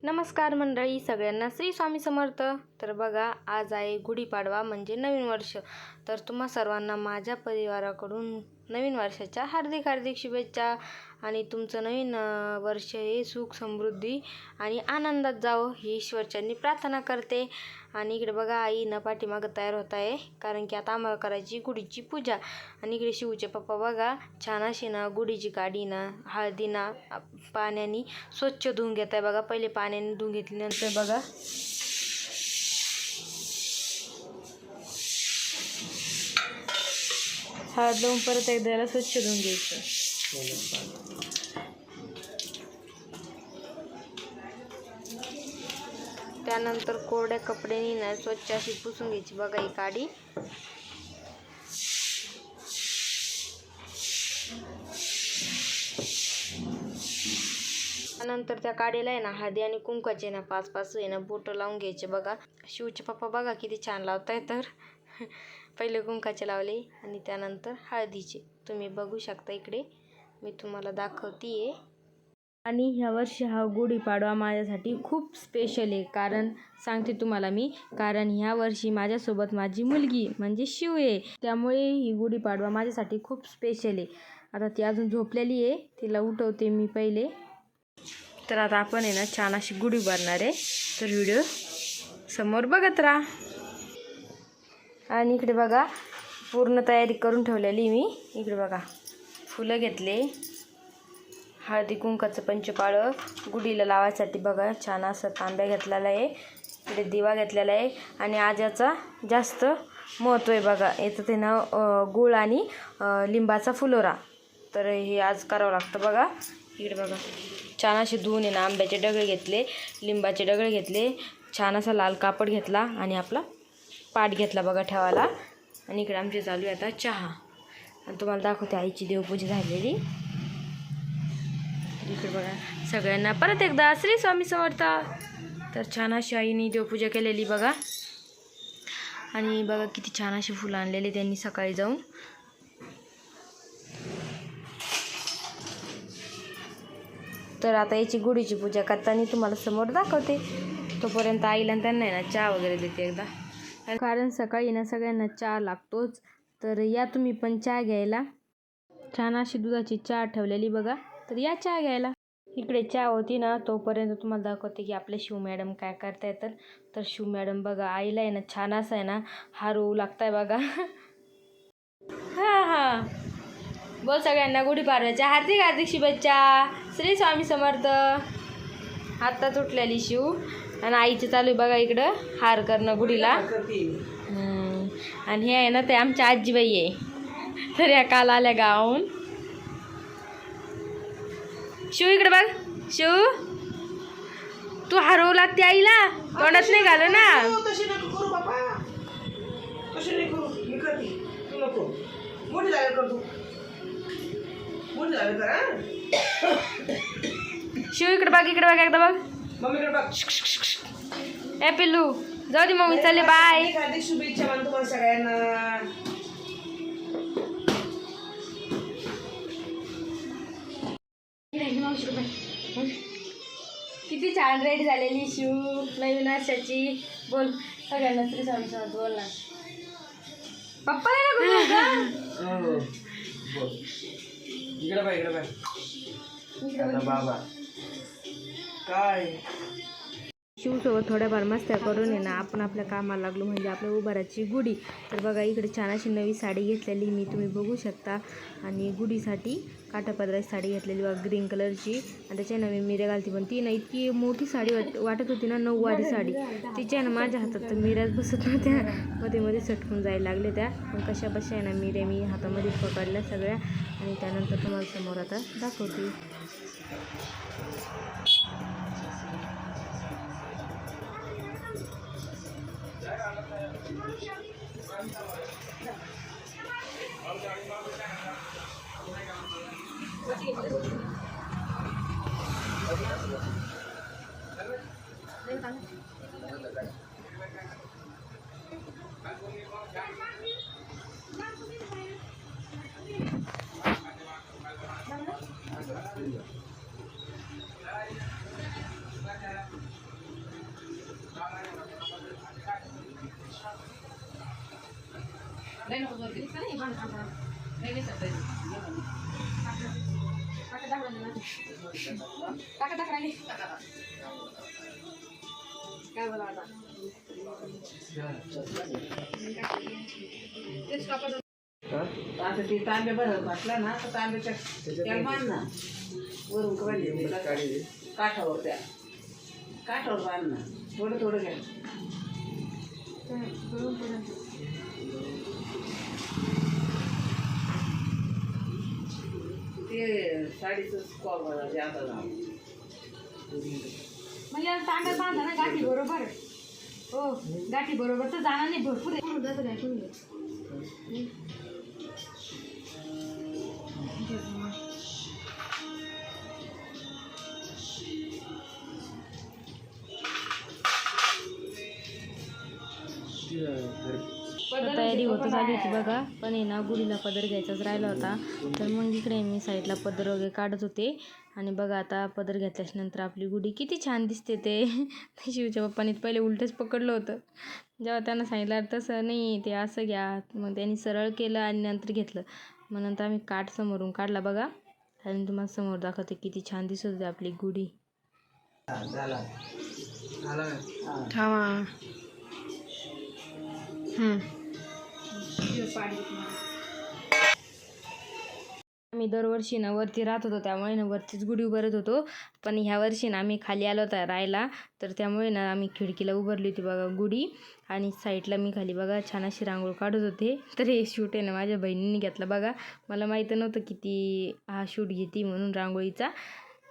नमस्कार मंडळी, सगळ्यांना श्री स्वामी समर्थ. तर बघा, आज आहे गुढीपाडवा म्हणजे नवीन वर्ष. तर तुम्हा सर्वांना माझ्या परिवाराकडून नवीन वर्षाच्या हार्दिक हार्दिक शुभेच्छा. आणि तुमचं नवीन वर्ष हे सुख समृद्धी आणि आनंदात जावं ही ईश्वरचरणी प्रार्थना करते. आणि इकडे बघा, आई न पाठीमागं तयार होत आहे, कारण की आता आम्हाला करायची गुढीची पूजा. आणि इकडे शिवचे पप्पा बघा, छान अशी ना गुढीची काडी ना हळदी ना पाण्याने स्वच्छ धुवून घेत आहे. बघा, पहिले पाण्याने धुवून घेतल्यानंतर बघा हळद लावून परत एकदा याला स्वच्छ धुवून घ्यायचं. त्यानंतर कोरड्या कपड्याने ना स्वच्छ अशी पुसून घ्यायची. बघा ही काडी. त्यानंतर त्या काडीला आहे ना हळदी आणि कुंकाचे ना 5-5 आहे ना बोटं लावून घ्यायचे. बघा, शिवचे पप्पा बघा किती छान लावताय. तर पहिले कुंकाचे लावले आणि त्यानंतर हळदीचे. तुम्ही बघू शकता, इकडे मी तुम्हाला दाखवते. आणि ह्या वर्षी हा गुढीपाडवा माझ्यासाठी खूप स्पेशल आहे. कारण सांगते तुम्हाला मी, कारण ह्या वर्षी माझ्यासोबत माझी मुलगी म्हणजे शिव आहे. त्यामुळे ही गुढीपाडवा माझ्यासाठी खूप स्पेशल आहे. आता ती अजून झोपलेली आहे, तिला उठवते मी पहिले. तर आता आपण आहे ना छान अशी गुढी उभारणार आहे. तर व्हिडिओ समोर बघत राहा. आणि इकडे बघा, पूर्ण तयारी करून ठेवलेली मी. इकडे बघा, फुलं घेतले, हळदी कुंकाचं पंचपाळं गुढीला लावायसाठी. बघा, छान असं तांब्या घेतलेला आहे. इकडे दिवा घेतलेला आहे. आणि आज याचा जास्त महत्त्व आहे. बघा, याचं ते ना गूळ आणि लिंबाचा फुलोरा. तर हे आज करावं लागतं. बघा, इकडे बघा, छान असे धुवून आहे ना आंब्याचे डगळे घेतले, लिंबाचे डगळे घेतले, छान असा लाल कापड घेतला आणि आपला पाट घेतला बघा ठेवायला. आणि इकडे आमची चालू आहे आता चहा. आणि तुम्हाला दाखवते आईची देवपूजा झालेली. इकडे बघा, सगळ्यांना परत एकदा श्री स्वामी समर्थ. तर छान अशी आईने देवपूजा केलेली बघा. आणि बघा किती छान अशी फुलं आणलेली त्यांनी सकाळी जाऊन. तर आता याची गुढीची पूजा करताना तुम्हाला समोर दाखवते. तोपर्यंत आईला त्यांना ना चहा वगैरे देते एकदा, कारण सकाळी ना सगळ्यांना चहा लागतोच. तर या तुम्ही पण चहा घ्यायला. छान अशी दुधाची चहा ठेवलेली बघा, तर या चहा घ्यायला. इकडे चहा होती ना, तोपर्यंत तुम्हाला दाखवते की आपले शिव मॅडम काय करताय. तर शिव मॅडम बघा, आईला आहे ना छान असं आहे ना हार होऊ लागताय बघा. हां हां, बोल सगळ्यांना गुढीपाडव्याच्या हार्दिक हार्दिक शुभेच्छा. श्री स्वामी समर्थ. आत्ताच उठलेली शिव आणि आईचं चालू आहे बघा इकडं हार करणं गुढीला. आणि हे आहे ना ते आमच्या आजीबाई आहे. तर या काल आल्या गावाहून. शिव इकडे बघ, शिव तू हरवू लागते आईला, तोंडात नाही घालू ना. शिव इकडे बघ, इकडे बघ, एकदा बघ. ए पिल्लू, जाऊ दे मम्मी, चालले बाय. शुभेच्छा तुम्हाला सगळ्यांना. किती छान रेडी झालेली शिव नवीन वर्षाची. बोल सगळ्यांना श्री स्वामी समर्थ बोल ना. पप्पा इकडे बाय, इकडे बाय. बाबा काय शिवसोबत थोड्याफार मस्त्या करून आहे ना आपण आपल्या कामाला लागलो, म्हणजे आपल्या उभाराची गुढी. तर बघा, इकडे छान अशी नवी साडी घेतलेली मी, तुम्ही बघू शकता. आणि गुढीसाठी काठापदराची साडी घेतलेली बघा, ग्रीन कलरची. आणि त्याच्या नवी मिऱ्या घालते, पण ती ना इतकी मोठी साडी वाटत होती ना, 9वारी साडी. तिच्या ना माझ्या हातात तर मिऱ्याच बसत नव्हत्या, मध्ये मध्ये सटकून जायला लागले त्या. पण कशा बशा आहे ना मिऱ्या मी हातामध्ये पकडल्या सगळ्या. आणि त्यानंतर तुम्हाला समोर आता दाखवते. काय बोला आता आता ते तांबे भरत म्हटलं ना तर तांब्याच्या त्याला बांध ना वरून काठावर त्या काठावर बांध ना थोडं थोडं घ्या ते साडीचं स्कॉल बघा जाता जाऊ म्हणजे तांब्या बांधा ना गाठी बरोबर हो गाठी बरोबर तर जाणार नाही भरपूर तयारी होत झाली होती बघा पण आहे ना गुढीला पदर घ्यायचाच राहिला होता तर मग इकडे मी साईडला पदर वगैरे काढत होते आणि बघा आता पदर घेतल्यानंतर आपली गुढी किती छान दिसते ते शिवच्या पप्पांनी पहिले उलटच पकडलं होतं जेव्हा त्यांना सांगितलं तसं नाही ते असं घ्या मग त्यांनी सरळ केलं आणि नंतर घेतलं मग नंतर आम्ही काठ समोरून काढला बघा आणि तुम्हाला समोर दाखवते किती छान दिसत होती आपली गुढी आम्ही दरवर्षी ना वरती राहत होतो त्यामुळे ना वरतीच गुढी उभारत होतो पण ह्या वर्षी ना आम्ही खाली आलो होता राहायला तर त्यामुळे ना आम्ही खिडकीला उभारली होती बघा गुढी आणि साईडला मी खाली बघा छान अशी रांगोळी काढत होते तर हे शूट आहे ना माझ्या बहिणीने घेतला बघा मला माहीत नव्हतं की ती हा शूट घेते म्हणून रांगोळीचा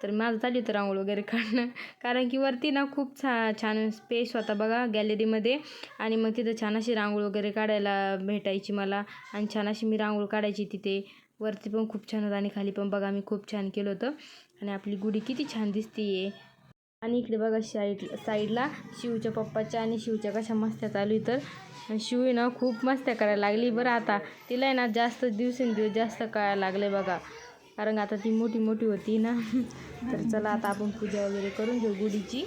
तर माझं चालू होतं रांगोळी वगैरे काढणं कारण की वरती ना खूप छान स्पेस होता बघा गॅलरीमध्ये आणि मग तिथं छान अशी रांगोळी वगैरे काढायला भेटायची मला आणि छान अशी मी रांगोळी काढायची तिथे वरती पण खूप छान होतं आणि खाली पण बघा मी खूप छान केलं होतं आणि आपली गुढी किती छान दिसते आणि इकडे बघा साईडला शिवच्या पप्पाच्या आणि शिवच्या कशा मस्त्या चालू आहे तर शिव आहे ना खूप मस्त्या करायला लागली बरं आता तिला आहे ना जास्त दिवसेंदिवस जास्त कळायला लागले बघा कारण आता ती मोठी मोठी होती ना तर चला आता आपण पूजा वगैरे करून घेऊ गुढीची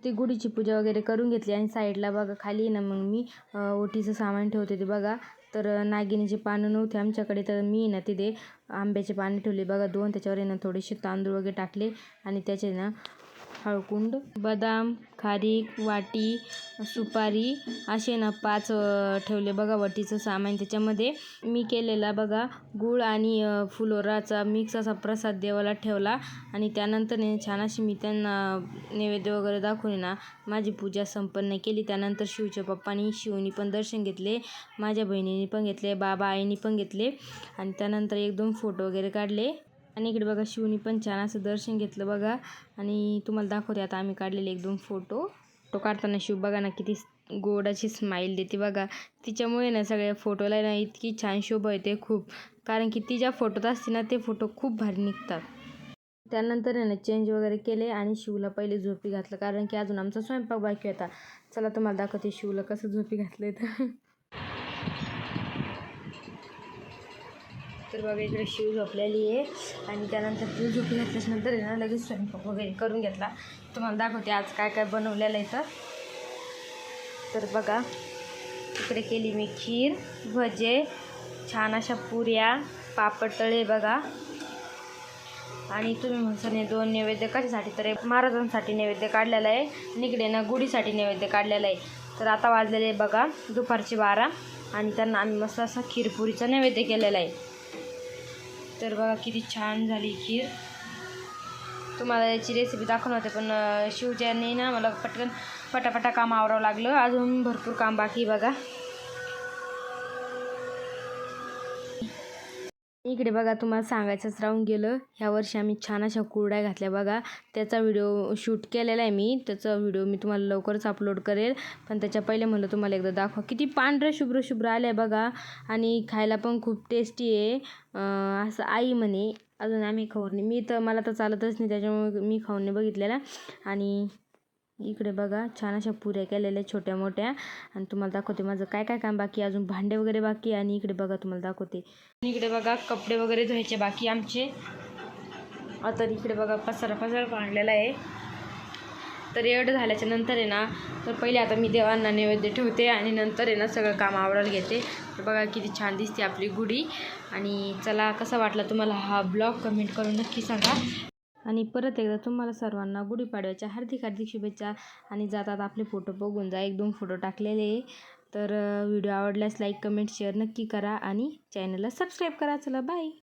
ती गुढीची पूजा वगैरे करून घेतली आणि साईडला बघा खाली ना मग मी ओटीचं सामान ठेवते ते बघा तर नागिनीचे पानं नव्हते आमच्याकडे तर मी ना तिथे आंब्याचे पानं ठेवले बघा 2 त्याच्यावर ना थोडेसे तांदूळ वगैरे टाकले आणि त्याचे ना हळकुंड बदाम खारीक वाटी सुपारी असे ना 5 ठेवले बघा वटीचं सामान त्याच्यामध्ये मी केलेला बघा गूळ आणि फुलोराचा मिक्स असा प्रसाद देवाला ठेवला आणि त्यानंतर छान अशी मी त्यांना नैवेद्य वगैरे दाखवून ना माझी पूजा संपन्न केली त्यानंतर शिवच्या पप्पानी शिवनी पण दर्शन घेतले माझ्या बहिणीने पण घेतले बाबा आईनी पण घेतले आणि त्यानंतर 1-2 फोटो वगैरे काढले आणि इकडे बघा शिवनी पण छान असं दर्शन घेतलं बघा आणि तुम्हाला दाखवते आता आम्ही काढलेले 1-2 फोटो काढताना शिव बघा ना किती गोडाची स्माईल देते बघा तिच्यामुळे ना सगळ्या फोटोला ना इतकी छान शोभा येते खूप कारण की ती ज्या फोटोत असते ना ते फोटो खूप भारी निघतात त्यानंतर ना चेंज वगैरे केले आणि शिवला पहिले झोपी घातलं कारण की अजून आमचा स्वयंपाक बाकी होता चला तुम्हाला दाखवते शिवला कसं झोपी घातलं तर बघा इकडे शिव झोपलेली आहे आणि त्यानंतर शिव झोपी घातल्यानंतर ना लगेच स्वयंपाक वगैरे करून घेतला तुम्हाला दाखवते आज काय काय बनवलेलं आहे तर बघा इकडे केली मी खीर भजे छान अशा पुऱ्या पापड तळे बघा आणि तुम्ही म्हणसाने 2 नैवेद्य कशासाठी तर महाराजांसाठी नैवेद्य काढलेला आहे आणि इकडे ना गुढीसाठी नैवेद्य काढलेला आहे तर आता वाजलेले बघा दुपारचे 12 आणि त्यांना आम्ही मस्त असा खीरपुरीचा नैवेद्य केलेला आहे तर बघा किती छान झाली खीर तुम्हाला याची रेसिपी दाखवणार होते पण शिवच्याने ना मला पटकन पटापटा काम आवरावं लागलं अजून भरपूर काम बाकी बघा इकडे बघा तुम्हाला सांगायचंच राहून गेलं, ह्या वर्षी आम्ही छान अशा कुरड्या घातल्या बघा. त्याचा व्हिडिओ शूट केलेला आहे मी, त्याचा व्हिडिओ मी तुम्हाला लवकरच अपलोड करेल. पण त्याच्या पहिले म्हणलं तुम्हाला एकदा दाखवा, किती पांढरे शुभ्र शुभ्र आले आहे बघा. आणि खायला पण खूप टेस्टी आहे असं आई म्हणे. अजून आम्ही खाऊन नाही, मला तर चालतच नाही त्याच्यामुळे मी खाऊन नाही बघितलेला. आणि इकडे बघा छान अशा पुऱ्या केलेल्या छोट्या मोठ्या. आणि तुम्हाला दाखवते माझं काय काय काम बाकी, अजून भांडे वगैरे बाकी. आणि इकडे बघा तुम्हाला दाखवते, इकडे बघा कपडे वगैरे धुवायचे बाकी आमचे. आता इकडे बघा पसारा काढलेला आहे. तर एवढं झाल्याच्या नंतर आहे ना, तर पहिले आता मी देवांना नैवेद्य ठेवते आणि नंतर आहे ना सगळं काम आवरायला घेते. तर बघा किती छान दिसते आपली गुढी. आणि चला, कसा वाटला तुम्हाला हा ब्लॉग कमेंट करून नक्की सांगा. आणि परत एकदा तुम्हाला सर्वांना गुढीपाडव्याच्या हार्दिक शुभेच्छा. आणि जातात आपले फोटो बघून जा, 1-2 फोटो टाकलेले. तर व्हिडिओ आवडल्यास लाईक कमेंट शेअर नक्की करा आणि चॅनलला सबस्क्राईब करा. चला बाय.